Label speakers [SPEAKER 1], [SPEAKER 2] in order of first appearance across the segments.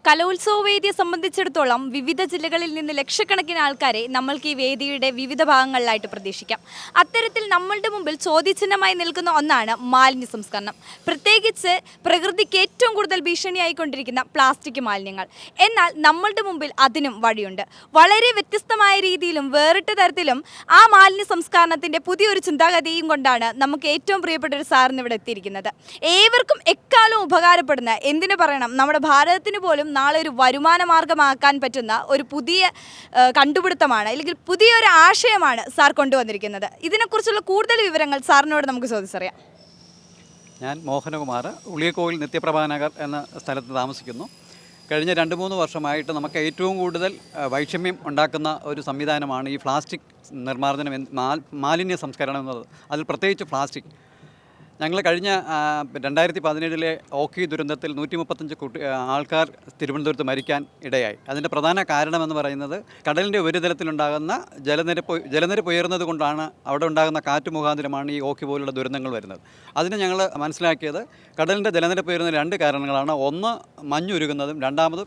[SPEAKER 1] കലോത്സവ വേദിയെ സംബന്ധിച്ചിടത്തോളം വിവിധ ജില്ലകളിൽ നിന്ന് ലക്ഷക്കണക്കിന് ആൾക്കാരെ നമ്മൾക്ക് ഈ വേദിയുടെ വിവിധ ഭാഗങ്ങളിലായിട്ട് പ്രതീക്ഷിക്കാം. അത്തരത്തിൽ നമ്മളുടെ മുമ്പിൽ ചോദ്യചിഹ്നമായി നിൽക്കുന്ന ഒന്നാണ് മാലിന്യ സംസ്കരണം. പ്രത്യേകിച്ച് പ്രകൃതിക്ക് ഏറ്റവും കൂടുതൽ ഭീഷണിയായിക്കൊണ്ടിരിക്കുന്ന പ്ലാസ്റ്റിക് മാലിന്യങ്ങൾ. എന്നാൽ നമ്മളുടെ മുമ്പിൽ അതിനും വഴിയുണ്ട്. വളരെ വ്യത്യസ്തമായ രീതിയിലും വേറിട്ട തരത്തിലും ആ മാലിന്യ സംസ്കരണത്തിൻ്റെ പുതിയൊരു ചിന്താഗതിയും കൊണ്ടാണ് നമുക്ക് ഏറ്റവും പ്രിയപ്പെട്ട ഒരു സാറിന് ഇവിടെ എത്തിയിരിക്കുന്നത്. ഏവർക്കും എക്കാലവും ഉപകാരപ്പെടുന്ന, എന്തിനു പറയണം, നമ്മുടെ ഭാരതത്തിന് പോലും നാളെ ഒരു വരുമാന മാർഗമാക്കാൻ പറ്റുന്ന ഒരു പുതിയ കണ്ടുപിടുത്തമാണ്, അല്ലെങ്കിൽ പുതിയൊരു ആശയമാണ് സാർ കൊണ്ടുവന്നിരിക്കുന്നത്. ഇതിനെക്കുറിച്ചുള്ള കൂടുതൽ വിവരങ്ങൾ സാറിനോട് നമുക്ക് ചോദിച്ചറിയാം.
[SPEAKER 2] ഞാൻ മോഹനകുമാർ, ഉളിയക്കോവിൽ നിത്യപ്രഭാനഗർ എന്ന സ്ഥലത്ത് താമസിക്കുന്നു. കഴിഞ്ഞ 2-3 വർഷമായിട്ട് നമുക്ക് ഏറ്റവും കൂടുതൽ വൈഷമ്യം ഉണ്ടാക്കുന്ന ഒരു സംവിധാനമാണ് ഈ പ്ലാസ്റ്റിക് നിർമ്മാർജ്ജനം, മാലിന്യ സംസ്കരണം എന്നത്. അതിൽ പ്രത്യേകിച്ച് പ്ലാസ്റ്റിക്. ഞങ്ങൾ കഴിഞ്ഞ 2017 ഓഖി ദുരന്തത്തിൽ 135 ആൾക്കാർ തിരുവനന്തപുരത്ത് മരിക്കാൻ ഇടയായി. അതിൻ്റെ പ്രധാന കാരണമെന്ന് പറയുന്നത് കടലിൻ്റെ ഉപരിതലത്തിലുണ്ടാകുന്ന ജലനിരപ്പ് ഉയർന്നത് കൊണ്ടാണ്. അവിടെ ഉണ്ടാകുന്ന കാറ്റ് മുഖാന്തരമാണ് ഈ ഓഖി പോലുള്ള ദുരന്തങ്ങൾ വരുന്നത്. അതിന് ഞങ്ങൾ മനസ്സിലാക്കിയത് കടലിൻ്റെ ജലനിരപ്പ് ഉയരുന്ന 2 കാരണങ്ങളാണ്. ഒന്ന്, മഞ്ഞുരുകുന്നതും, രണ്ടാമത്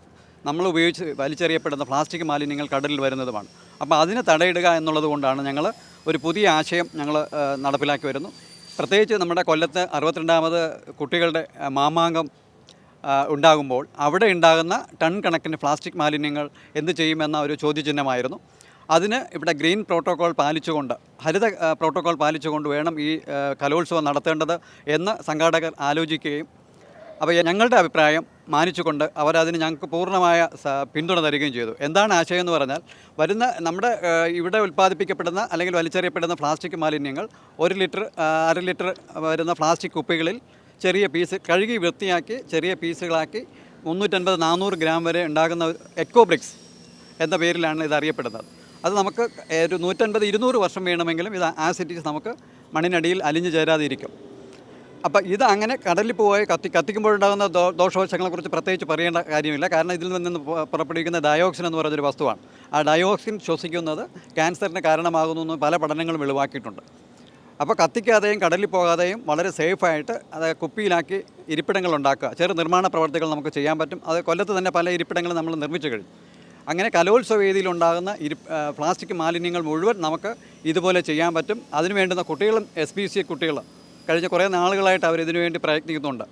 [SPEAKER 2] നമ്മൾ ഉപയോഗിച്ച് വലിച്ചെറിയപ്പെടുന്ന പ്ലാസ്റ്റിക് മാലിന്യങ്ങൾ കടലിൽ വരുന്നതുമാണ്. അപ്പോൾ അതിന് തടയിടുക എന്നുള്ളത് കൊണ്ടാണ് ഞങ്ങൾ ഒരു പുതിയ ആശയം നടപ്പിലാക്കി വരുന്നു. പ്രത്യേകിച്ച് നമ്മുടെ കൊല്ലത്ത് 62ാമത് കുട്ടികളുടെ മാമാങ്കം ഉണ്ടാകുമ്പോൾ അവിടെ ഉണ്ടാകുന്ന ടൺ കണക്കിന് പ്ലാസ്റ്റിക് മാലിന്യങ്ങൾ എന്ത് ചെയ്യുമെന്ന ഒരു ചോദ്യചിഹ്നമായിരുന്നു. അതിന് ഇവിടെ ഗ്രീൻ പ്രോട്ടോക്കോൾ പാലിച്ചുകൊണ്ട്, ഹരിത പ്രോട്ടോക്കോൾ പാലിച്ചുകൊണ്ട് വേണം ഈ കലോത്സവം നടത്തേണ്ടത് എന്ന് സംഘാടകർ ആലോചിക്കുകയും, അപ്പോൾ ഞങ്ങളുടെ അഭിപ്രായം മാനിച്ചുകൊണ്ട് അവരതിന് ഞങ്ങൾക്ക് പൂർണ്ണമായ പിന്തുണ തരികയും ചെയ്തു. എന്താണ് ആശയം എന്ന് പറഞ്ഞാൽ, നമ്മുടെ ഇവിടെ ഉൽപ്പാദിപ്പിക്കപ്പെടുന്ന അല്ലെങ്കിൽ വലിച്ചെറിയപ്പെടുന്ന പ്ലാസ്റ്റിക് മാലിന്യങ്ങൾ 1 ലിറ്റർ 1/2 ലിറ്റർ വരുന്ന പ്ലാസ്റ്റിക് കുപ്പികളിൽ ചെറിയ പീസ് കഴുകി വൃത്തിയാക്കി ചെറിയ പീസുകളാക്കി 350-400 ഗ്രാം വരെ ഉണ്ടാകുന്ന എക്കോ ബ്രിക്സ് എന്ന പേരിലാണ് ഇത് അറിയപ്പെടുന്നത്. അത് നമുക്ക് ഒരു 150-200 വർഷം വേണമെങ്കിലും ഇത് ആസിറ്റീസ് നമുക്ക് മണ്ണിനടിയിൽ അലിഞ്ഞു ചേരാതിരിക്കും. അപ്പോൾ ഇത് അങ്ങനെ കടലിൽ പോയി കത്തിക്കുമ്പോഴുണ്ടാകുന്ന ദോഷവശങ്ങളെക്കുറിച്ച് പ്രത്യേകിച്ച് പറയേണ്ട കാര്യമില്ല. കാരണം ഇതിൽ നിന്ന് പുറപ്പെടുവിക്കുന്ന ഡയോക്സിൻ എന്ന് പറയുന്നൊരു വസ്തുവാണ്. ആ ഡയോക്സിൻ ശ്വസിക്കുന്നത് ക്യാൻസറിന് കാരണമാകുന്നു പല പഠനങ്ങളും വെളിവാക്കിയിട്ടുണ്ട്. അപ്പോൾ കത്തിക്കാതെയും കടലിൽ പോകാതെയും വളരെ സേഫായിട്ട് അത് കുപ്പിയിലാക്കി ഇരിപ്പിടങ്ങൾ ഉണ്ടാക്കുക, ചെറു നിർമ്മാണ പ്രവർത്തികൾ നമുക്ക് ചെയ്യാൻ പറ്റും. അത് കൊല്ലത്ത് തന്നെ പല ഇരിപ്പിടങ്ങളും നമ്മൾ നിർമ്മിച്ചു കഴിഞ്ഞു. അങ്ങനെ കലോത്സവ വേദിയിലുണ്ടാകുന്ന പ്ലാസ്റ്റിക് മാലിന്യങ്ങൾ മുഴുവൻ നമുക്ക് ഇതുപോലെ ചെയ്യാൻ പറ്റും. അതിനു വേണ്ടുന്ന കുട്ടികളും SPCA കുട്ടികൾ കഴിഞ്ഞ കുറേ നാളുകളായിട്ട് അവരിതിനു വേണ്ടി പ്രയത്നിക്കുന്നുണ്ട്.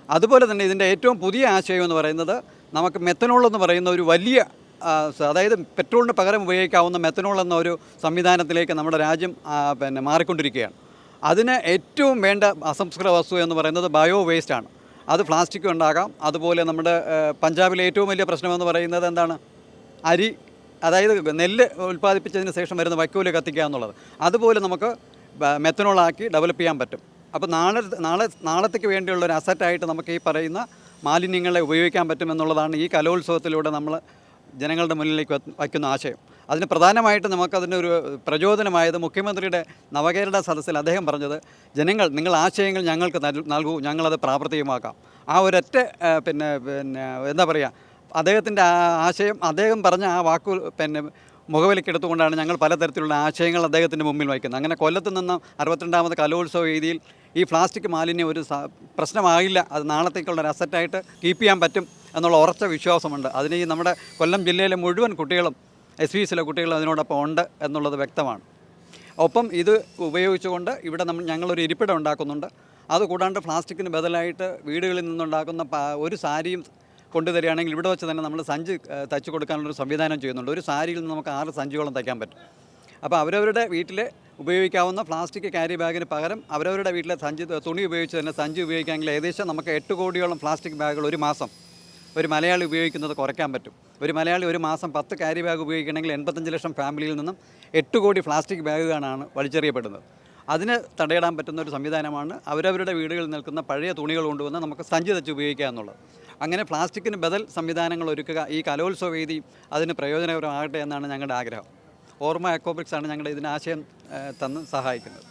[SPEAKER 2] അതുപോലെ തന്നെ ഇതിൻ്റെ ഏറ്റവും പുതിയ ആശയം എന്ന് പറയുന്നത്, നമുക്ക് മെത്തനോൾ എന്ന് പറയുന്ന ഒരു വലിയ, അതായത് പെട്രോളിന് പകരം ഉപയോഗിക്കാവുന്ന മെത്തനോൾ എന്ന ഒരു സംവിധാനത്തിലേക്ക് നമ്മുടെ രാജ്യം മാറിക്കൊണ്ടിരിക്കുകയാണ്. അതിന് ഏറ്റവും വേണ്ട അസംസ്കൃത വസ്തു എന്ന് പറയുന്നത് ബയോ വേസ്റ്റാണ്. അത് പ്ലാസ്റ്റിക് ഉണ്ടാകാം. അതുപോലെ നമ്മുടെ പഞ്ചാബിലെ ഏറ്റവും വലിയ പ്രശ്നമെന്ന് പറയുന്നത് എന്താണ്, അരി, അതായത് നെല്ല് ഉൽപ്പാദിപ്പിച്ചതിന് ശേഷം വരുന്ന വൈക്കോല് കത്തിക്കുക എന്നുള്ളത്. അതുപോലെ നമുക്ക് മെത്തനോളാക്കി ഡെവലപ്പ് ചെയ്യാൻ പറ്റും. അപ്പോൾ നാളത്തേക്ക് വേണ്ടിയുള്ള ഒരു അസറ്റായിട്ട് നമുക്ക് ഈ പറയുന്ന മാലിന്യങ്ങളെ ഉപയോഗിക്കാൻ പറ്റുമെന്നുള്ളതാണ് ഈ കലോത്സവത്തിലൂടെ നമ്മൾ ജനങ്ങളുടെ മുന്നിലേക്ക് വയ്ക്കുന്ന ആശയം. അതിന് പ്രധാനമായിട്ട് നമുക്കതിനൊരു പ്രചോദനമായത് മുഖ്യമന്ത്രിയുടെ നവകേരള സദസ്സിൽ അദ്ദേഹം പറഞ്ഞത്, ജനങ്ങൾ നിങ്ങൾ ആശയങ്ങൾ ഞങ്ങൾക്ക് നൽകൂ, ഞങ്ങളത് പ്രാവർത്തികമാക്കാം. ആ ഒരൊറ്റ എന്താ പറയുക, അദ്ദേഹത്തിൻ്റെ ആശയം, അദ്ദേഹം പറഞ്ഞ ആ വാക്ക് മുഖവിലക്കെടുത്തുകൊണ്ടാണ് ഞങ്ങൾ പലതരത്തിലുള്ള ആശയങ്ങൾ അദ്ദേഹത്തിൻ്റെ മുമ്പിൽ വയ്ക്കുന്നത്. അങ്ങനെ കൊല്ലത്ത് നിന്ന് 62ാമത് കലോത്സവ വേദിയിൽ ഈ പ്ലാസ്റ്റിക് മാലിന്യം ഒരു പ്രശ്നമാകില്ല, അത് നാളത്തേക്കുള്ളൊരു അസറ്റായിട്ട് കീപ്പ് ചെയ്യാൻ പറ്റും എന്നുള്ള ഉറച്ച വിശ്വാസമുണ്ട്. അതിന് ഈ നമ്മുടെ കൊല്ലം ജില്ലയിലെ മുഴുവൻ കുട്ടികളും SPCയിലെ കുട്ടികളും അതിനോടൊപ്പം ഉണ്ട് എന്നുള്ളത് വ്യക്തമാണ്. ഒപ്പം ഇത് ഉപയോഗിച്ചുകൊണ്ട് ഇവിടെ ഞങ്ങളൊരു ഇരിപ്പിടം ഉണ്ടാക്കുന്നുണ്ട്. അതുകൂടാണ്ട് പ്ലാസ്റ്റിക്കിന് ബദലായിട്ട് വീടുകളിൽ നിന്നുണ്ടാക്കുന്ന ഒരു സാരിയും കൊണ്ടുതരികയാണെങ്കിൽ ഇവിടെ വെച്ച് തന്നെ നമ്മൾ സഞ്ചി തയ്ച്ചു കൊടുക്കാനുള്ളൊരു സംവിധാനം ചെയ്യുന്നുണ്ട്. ഒരു സാരിയിൽ നിന്ന് നമുക്ക് 6 സഞ്ചിയോളം തയ്ക്കാൻ പറ്റും. അപ്പോൾ അവരവരുടെ വീട്ടിലെ ഉപയോഗിക്കാവുന്ന പ്ലാസ്റ്റിക് ക്യാരി ബാഗിന് പകരം അവരവരുടെ വീട്ടിലെ തുണി ഉപയോഗിച്ച് തന്നെ സഞ്ചി ഉപയോഗിക്കാമെങ്കിൽ ഏകദേശം നമുക്ക് 8 കോടിയോളം പ്ലാസ്റ്റിക് ബാഗുകൾ ഒരു മാസം ഒരു മലയാളി ഉപയോഗിക്കുന്നത് കുറയ്ക്കാൻ പറ്റും. ഒരു മലയാളി ഒരു മാസം 10 ക്യാരി ബാഗ് ഉപയോഗിക്കണമെങ്കിൽ 85 ലക്ഷം ഫാമിലിയിൽ നിന്നും 8 കോടി പ്ലാസ്റ്റിക് ബാഗുകളാണ് വലിച്ചെറിയപ്പെടുന്നത്. അതിന് തടയിടാൻ പറ്റുന്ന ഒരു സംവിധാനമാണ് അവരവരുടെ വീടുകളിൽ നിൽക്കുന്ന പഴയ തുണികൾ കൊണ്ടുവന്ന് നമുക്ക് സഞ്ചി തച്ച് ഉപയോഗിക്കുക എന്നുള്ളത്. അങ്ങനെ പ്ലാസ്റ്റിക്കിന് ബദൽ സംവിധാനങ്ങൾ ഒരുക്കുക ഈ കലോത്സവ വേദി അതിന് പ്രയോജനകരമാകട്ടെ എന്നാണ് ഞങ്ങളുടെ ആഗ്രഹം. ഓർമ്മ എക്കോബ്രിക്സ് ആണ് ഞങ്ങളുടെ ഇതിന് ആശയം തന്ന് സഹായിക്കുന്നത്.